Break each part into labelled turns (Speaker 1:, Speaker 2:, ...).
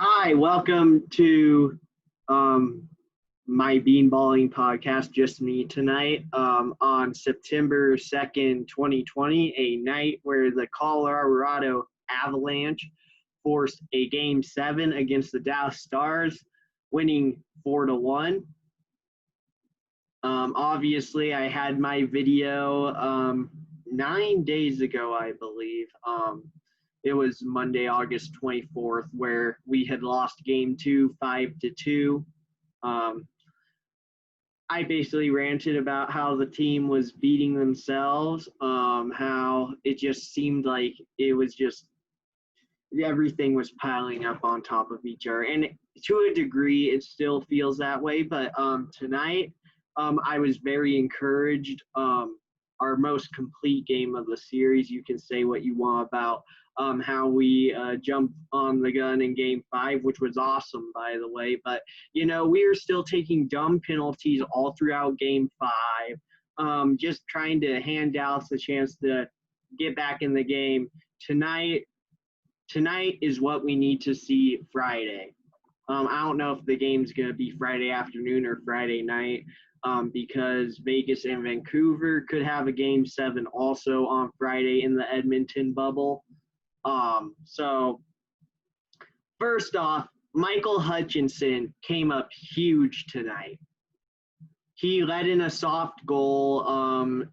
Speaker 1: Hi, welcome to my beanballing podcast, just me tonight, on September 2nd, 2020, a night where the Colorado Avalanche forced a Game 7 against the Dallas Stars, winning 4-1. Obviously, I had my video 9 days ago, I believe. It was Monday, August 24th, where we had lost game 2, 5-2. I basically ranted about how the team was beating themselves, how it just seemed like it was just everything was piling up on top of each other. And to a degree, it still feels that way. But tonight, I was very encouraged. Our most complete game of the series. You can say what you want about how we jumped on the gun in Game 5, which was awesome, by the way. But, we were still taking dumb penalties all throughout Game 5, just trying to hand Dallas a chance to get back in the game. Tonight is what we need to see Friday. I don't know if the game's going to be Friday afternoon or Friday night. Because Vegas and Vancouver could have a Game 7 also on Friday in the Edmonton bubble. So first off, Michael Hutchinson came up huge tonight. He led in a soft goal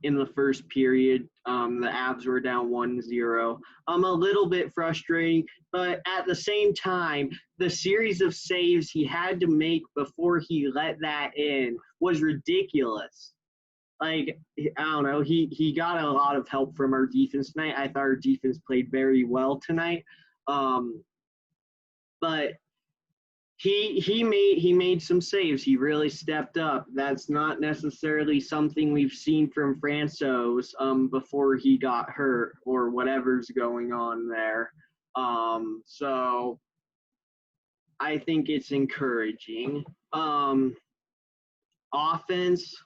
Speaker 1: in the first period. The Avs were down 1-0. A little bit frustrating, but at the same time, the series of saves he had to make before he let that in was ridiculous. Like, I don't know, he got a lot of help from our defense tonight. I thought our defense played very well tonight. But he made some saves. He really stepped up. That's not necessarily something we've seen from Francouz before he got hurt or whatever's going on there. So I think it's encouraging. Offense,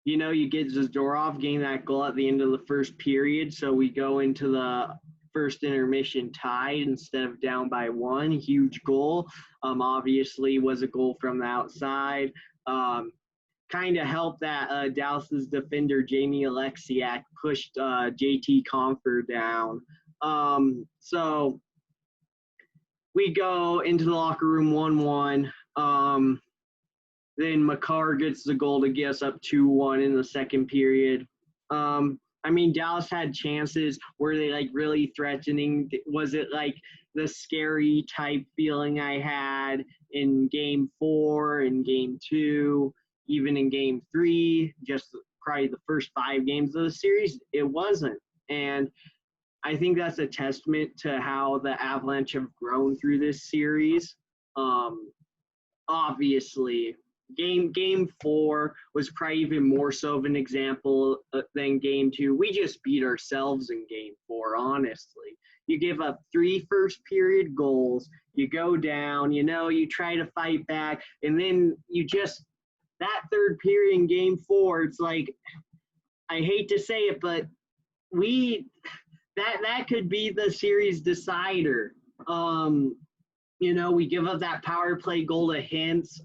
Speaker 1: you get Zadorov getting that goal at the end of the first period, so we go into the first intermission tied instead of down by 1. Huge goal. Obviously was a goal from the outside. Kind of helped that Dallas's defender Jamie Alexiak pushed JT Confer down. So we go into the locker room 1-1. Then Makar gets the goal to get us up 2-1 in the second period. Dallas had chances. Were they really threatening? Was it the scary type feeling I had in Game 4, in Game 2, even in Game 3, just probably the first 5 games of the series? It wasn't. And I think that's a testament to how the Avalanche have grown through this series. Obviously, Game 4 was probably even more so of an example than Game 2. We just beat ourselves in Game 4, honestly. You give up 3 first-period goals. You go down, you try to fight back, and then that third period in Game 4, it's like, I hate to say it, but that could be the series decider. We give up that power play goal to Hintz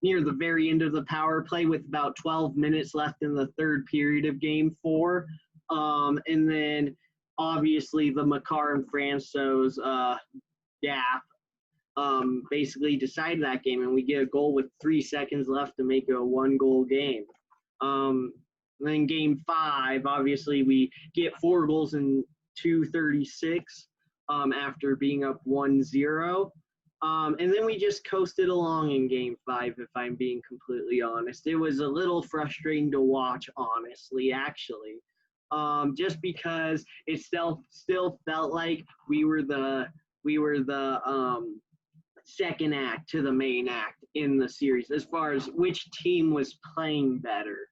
Speaker 1: near the very end of the power play with about 12 minutes left in the third period of Game 4. And then, obviously, the Makar and Francouz gap basically decided that game, and we get a goal with 3 seconds left to make it a 1-goal game. Then Game 5, obviously, we get 4 goals in 2:36 after being up 1-0. And then we just coasted along in Game 5, if I'm being completely honest. It was a little frustrating to watch, honestly, actually. Just because it still felt like we were the second act to the main act in the series, as far as which team was playing better.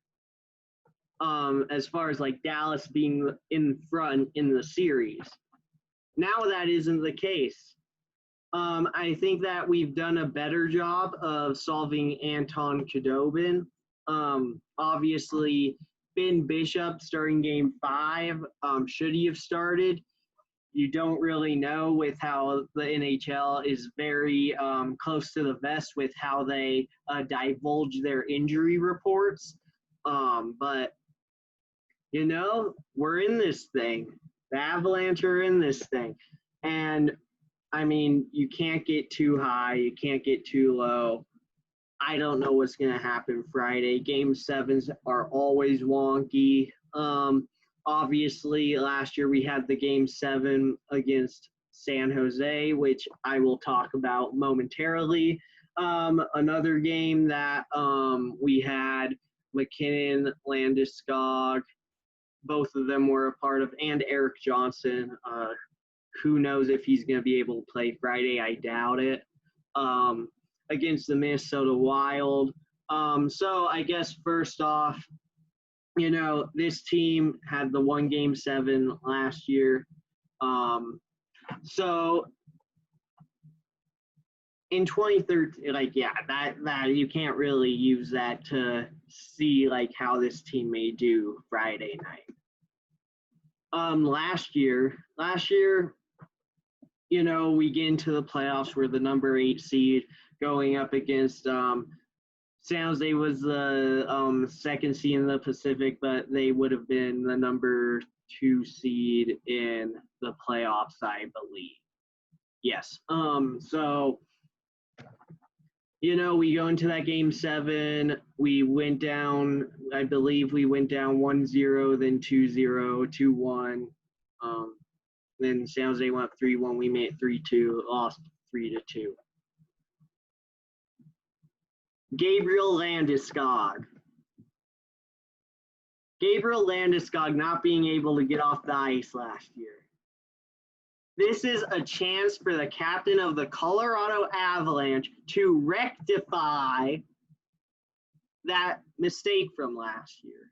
Speaker 1: As far as Dallas being in front in the series. Now that isn't the case. I think that we've done a better job of solving Anton Khudobin. Obviously, Ben Bishop starting Game 5. Should he have started? you don't really know with how the NHL is very close to the vest with how they divulge their injury reports. But, we're in this thing. The Avalanche are in this thing. And, you can't get too high. You can't get too low. I don't know what's going to happen Friday. Game 7s are always wonky. Obviously, last year we had the Game 7 against San Jose, which I will talk about momentarily. Another game that we had, McKinnon, Landeskog, both of them were a part of, and Eric Johnson. Who knows if he's going to be able to play Friday? I doubt it. Against the Minnesota Wild. So I guess first off, this team had the 1 Game 7 last year. So in 2013, that you can't really use that to see how this team may do Friday night. Last year, we get into the playoffs. We're the number 8 seed going up against San Jose was the 2nd seed in the Pacific, but they would have been the number 2 seed in the playoffs, I believe. Yes. So, we go into that Game 7. We went down, I believe we went down 1-0, then 2-0, 2-1. Then San Jose went up 3-1. We made it 3-2, lost 3-2. Gabriel Landeskog not being able to get off the ice last year. This is a chance for the captain of the Colorado Avalanche to rectify that mistake from last year.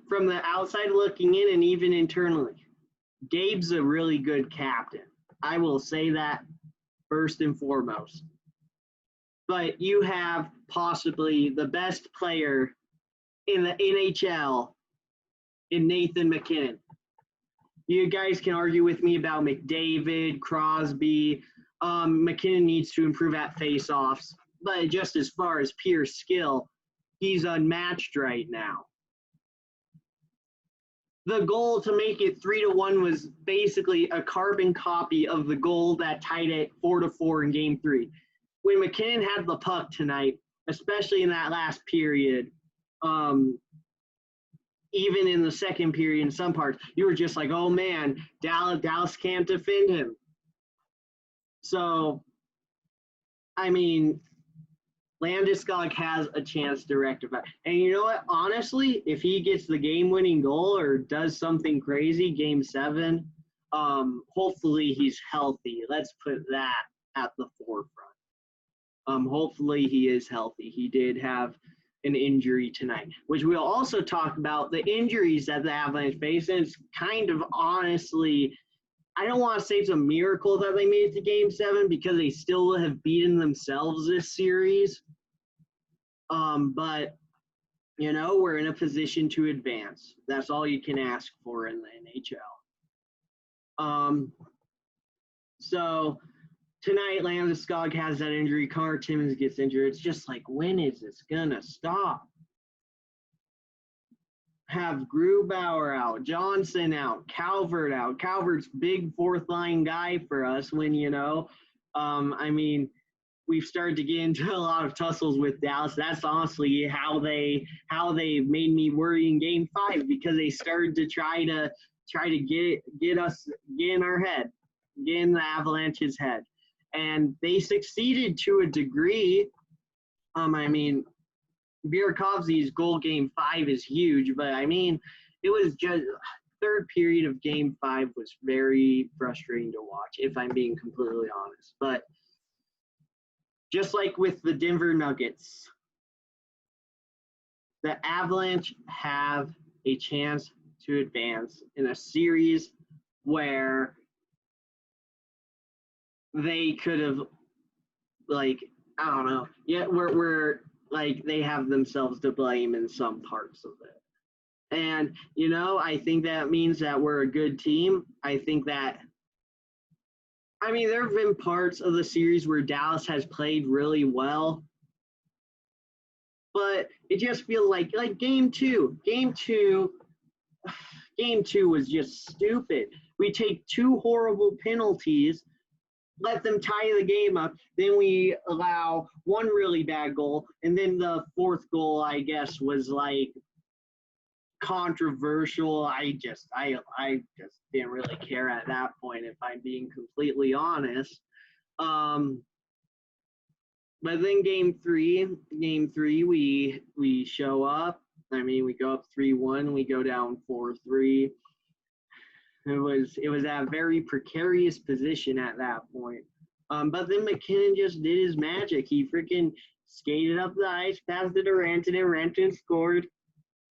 Speaker 1: From the outside looking in and even internally, Gabe's a really good captain. I will say that first and foremost. But you have possibly the best player in the NHL in Nathan MacKinnon. You guys can argue with me about McDavid, Crosby. MacKinnon needs to improve at face-offs. But just as far as pure skill, he's unmatched right now. The goal to make it 3-1 was basically a carbon copy of the goal that tied it 4-4 in Game 3. When MacKinnon had the puck tonight, especially in that last period, even in the second period in some parts, you were just like, oh man, Dallas can't defend him. So, Landeskog has a chance to rectify. And you know what? Honestly, if he gets the game-winning goal or does something crazy, Game 7, hopefully he's healthy. Let's put that at the forefront. Hopefully he is healthy. He did have an injury tonight, which we'll also talk about the injuries that the Avalanche face. And it's kind of honestly, I don't want to say it's a miracle that they made it to Game 7 because they still have beaten themselves this series. But, we're in a position to advance. That's all you can ask for in the NHL. So tonight, Landeskog has that injury. Connor Timmins gets injured. It's just like, when is this going to stop? Have Grubauer out, Johnson out, Calvert out. Calvert's big fourth-line guy for us when, we've started to get into a lot of tussles with Dallas. That's honestly how they made me worry in Game 5 because they started to try to get us get in our head, get in the Avalanche's head, and they succeeded to a degree. Burakovsky's goal Game 5 is huge, but it was just third period of Game 5 was very frustrating to watch, if I'm being completely honest. But just like with the Denver Nuggets, the Avalanche have a chance to advance in a series where they could have, we're they have themselves to blame in some parts of it. And, I think that means that we're a good team. I think that, there have been parts of the series where Dallas has played really well, but it just feels like game two. Game two was just stupid. We take two horrible penalties, let them tie the game up, then we allow one really bad goal, and then the fourth goal, I guess, was controversial. I just didn't really care at that point, if I'm being completely honest. But then game three, we show up. We go up 3-1, we go down 4-3. It was at a very precarious position at that point. But then McKinnon just did his magic. He freaking skated up the ice, passed it to Rantanen, and Rantanen scored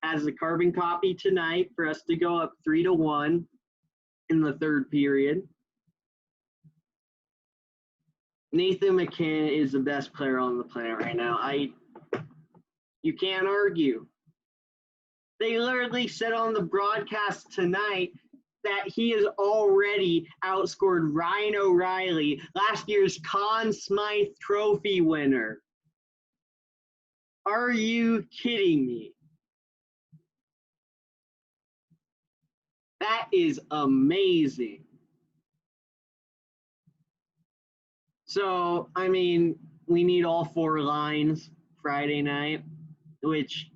Speaker 1: as a carbon copy tonight for us to go up 3-1 in the third period. Nathan McKinnon is the best player on the planet right now. You can't argue. They literally said on the broadcast tonight that he has already outscored Ryan O'Reilly, last year's Conn Smythe Trophy winner. Are you kidding me? That is amazing. So, we need all four lines Friday night, which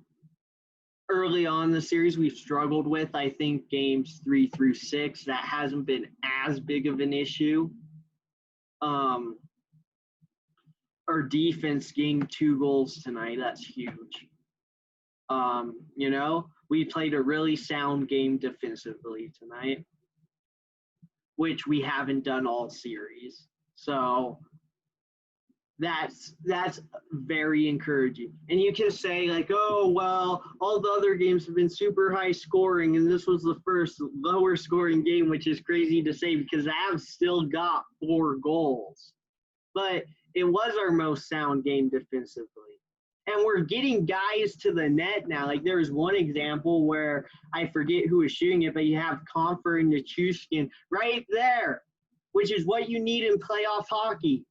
Speaker 1: early on in the series we've struggled with. I think games 3 through 6, that hasn't been as big of an issue. Our defense getting 2 goals tonight, that's huge. We played a really sound game defensively tonight, which we haven't done all series. So that's very encouraging. And you can say oh, well, all the other games have been super high scoring and this was the first lower scoring game, which is crazy to say because the Avs still got 4 goals. But it was our most sound game defensively. And we're getting guys to the net now. There was one example where I forget who was shooting it, but you have Comfort and Nichushkin right there, which is what you need in playoff hockey.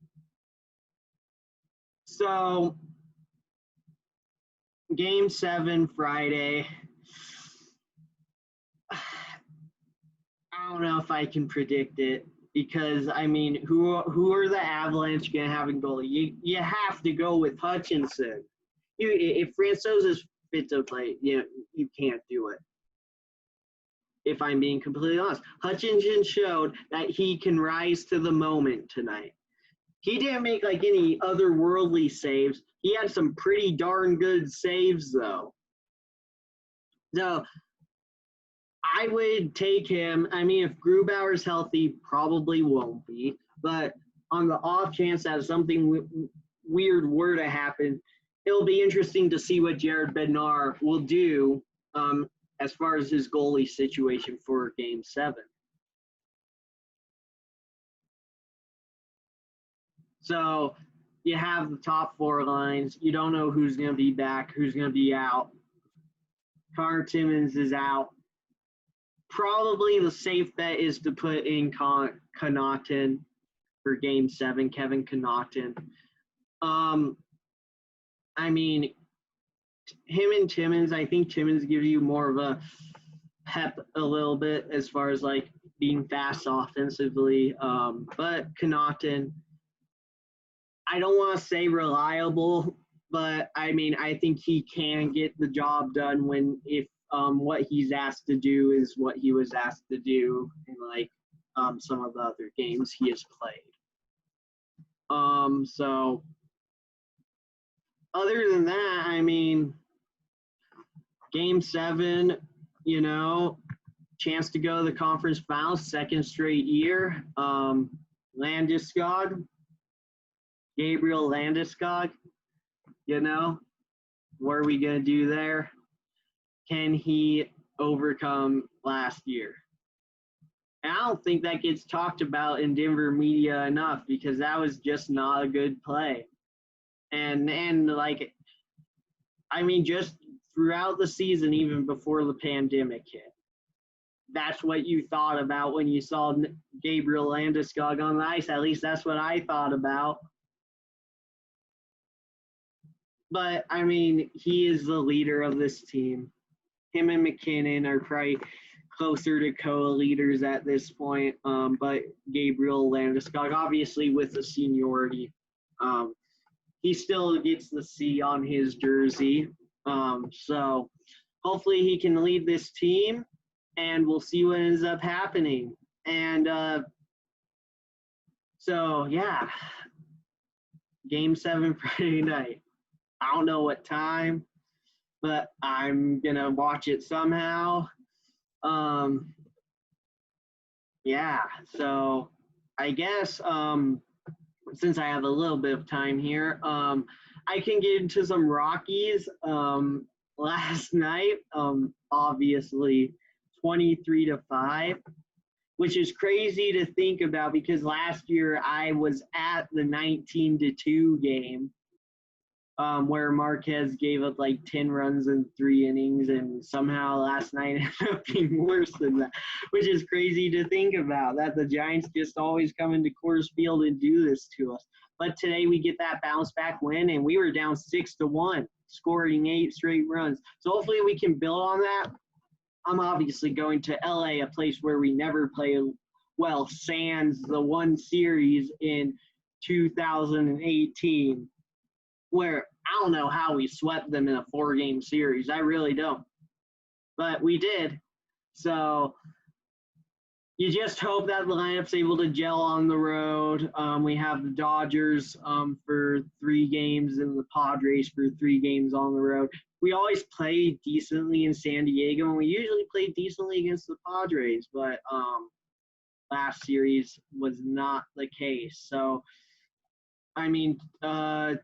Speaker 1: So, game 7 Friday. I don't know if I can predict it because, who are the Avalanche going to have in goalie? You have to go with Hutchinson. If Francouz is fit to play, you can't do it. If I'm being completely honest. Hutchinson showed that he can rise to the moment tonight. He didn't make any otherworldly saves. He had some pretty darn good saves, though. So I would take him. If Grubauer's healthy, probably won't be. But on the off chance that something weird were to happen, it'll be interesting to see what Jared Bednar will do as far as his goalie situation for Game 7. So you have the top 4 lines. You don't know who's going to be back, who's going to be out. Connor Timmins is out. Probably the safe bet is to put in Connaughton for Game 7, Kevin Connaughton. Him and Timmins, I think Timmins gives you more of a pep a little bit as far as being fast offensively. But Connaughton, I don't want to say reliable, but I think he can get the job done if what he's asked to do is what he was asked to do in some of the other games he has played. So other than that, Game 7, chance to go to the conference finals, second straight year. Gabriel Landeskog, what are we going to do there? Can he overcome last year? And I don't think that gets talked about in Denver media enough because that was just not a good play. And just throughout the season, even before the pandemic hit. That's what you thought about when you saw Gabriel Landeskog on the ice. At least that's what I thought about. But, I mean, he is the leader of this team. Him and McKinnon are probably closer to co-leaders at this point. But Gabriel Landeskog, obviously with the seniority, he still gets the C on his jersey. So hopefully he can lead this team, and we'll see what ends up happening. And so, yeah, Game 7 Friday night. I don't know what time, but I'm going to watch it somehow. Yeah, so I guess since I have a little bit of time here, I can get into some Rockies. Last night, obviously 23-5, which is crazy to think about because last year I was at the 19-2 game, where Marquez gave up like 10 runs in 3 innings, and somehow last night ended up being worse than that, which is crazy to think about, that the Giants just always come into Coors Field and do this to us. But today we get that bounce back win, and we were down 6-1, scoring 8 straight runs. So hopefully we can build on that. I'm obviously going to LA, a place where we never play well, sans the one series in 2018. Where I don't know how we swept them in a 4-game series. I really don't. But we did. So you just hope that the lineup's able to gel on the road. We have the Dodgers for 3 games and the Padres for 3 games on the road. We always play decently in San Diego, and we usually play decently against the Padres. But last series was not the case. So I mean, 2-3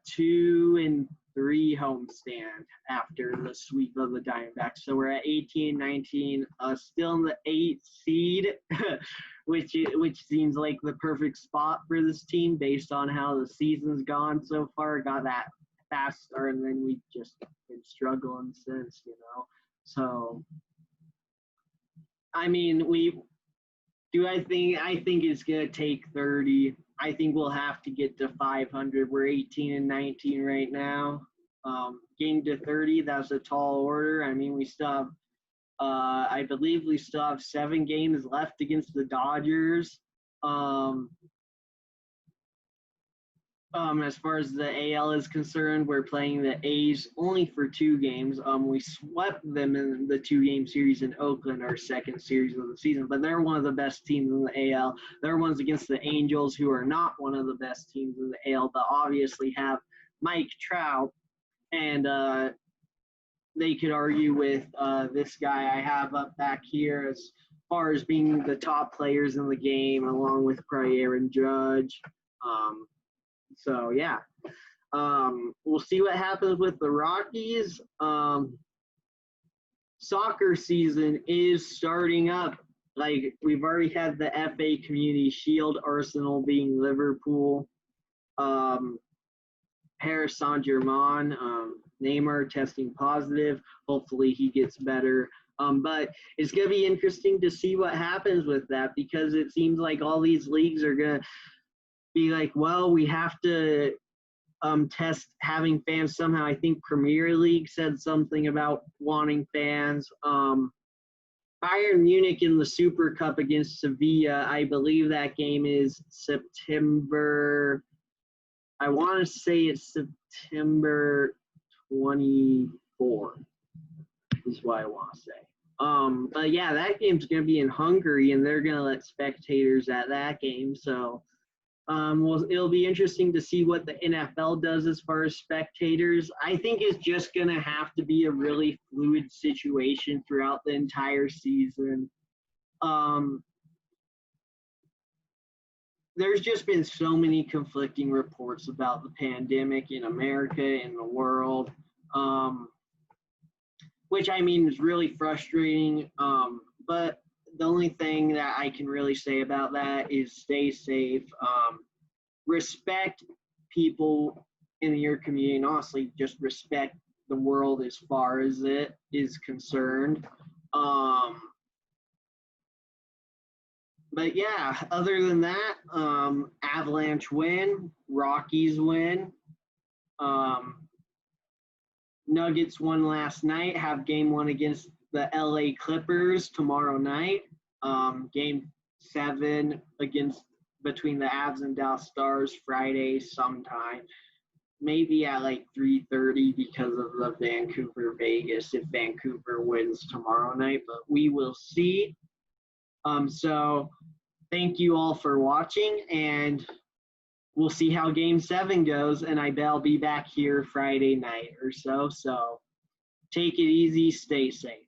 Speaker 1: homestand after the sweep of the Diamondbacks. So we're at 18-19, still in the 8th seed, which seems like the perfect spot for this team based on how the season's gone so far. Got that fast start, and then we've just been struggling since, So, I mean, I think it's going to take 30. I think we'll have to get to 500. We're 18-19 right now. Getting to 30, that's a tall order. I mean, we still have, I believe we still have 7 games left against the Dodgers. As far as the AL is concerned, we're playing the A's only for 2 games. We swept them in the 2-game series in Oakland, our second series of the season, but they're one of the best teams in the AL. They're ones against the Angels, who are not one of the best teams in the AL, but obviously have Mike Trout, and they could argue with this guy I have up back here as far as being the top players in the game, along with probably Aaron Judge. So, yeah, we'll see what happens with the Rockies. Soccer season is starting up. Like, we've already had the FA Community Shield, Arsenal being Liverpool, Paris Saint-Germain, Neymar testing positive. Hopefully he gets better. But it's going to be interesting to see what happens with that, because it seems like all these leagues are going to be like, well, we have to test having fans somehow. I think Premier League said something about wanting fans. Bayern Munich in the Super Cup against Sevilla, I believe that game is September, I want to say it's September 24 is what I want to say. But yeah, that game's going to be in Hungary, and they're going to let spectators at that game. So it'll be interesting to see what the NFL does as far as spectators. I think it's just going to have to be a really fluid situation throughout the entire season. There's just been so many conflicting reports about the pandemic in America, in the world, which I mean is really frustrating. But the only thing that I can really say about that is stay safe, respect people in your community, and honestly, just respect the world as far as it is concerned. But yeah, other than that, Avalanche win, Rockies win. Nuggets won last night, have game one against the LA Clippers tomorrow night. Game 7 against between the Avs and Dallas Stars Friday sometime. Maybe at like 3:30 because of the Vancouver Vegas if Vancouver wins tomorrow night, but we will see. So thank you all for watching, and we'll see how game 7 goes, and I bet I'll be back here Friday night or so. So take it easy, stay safe.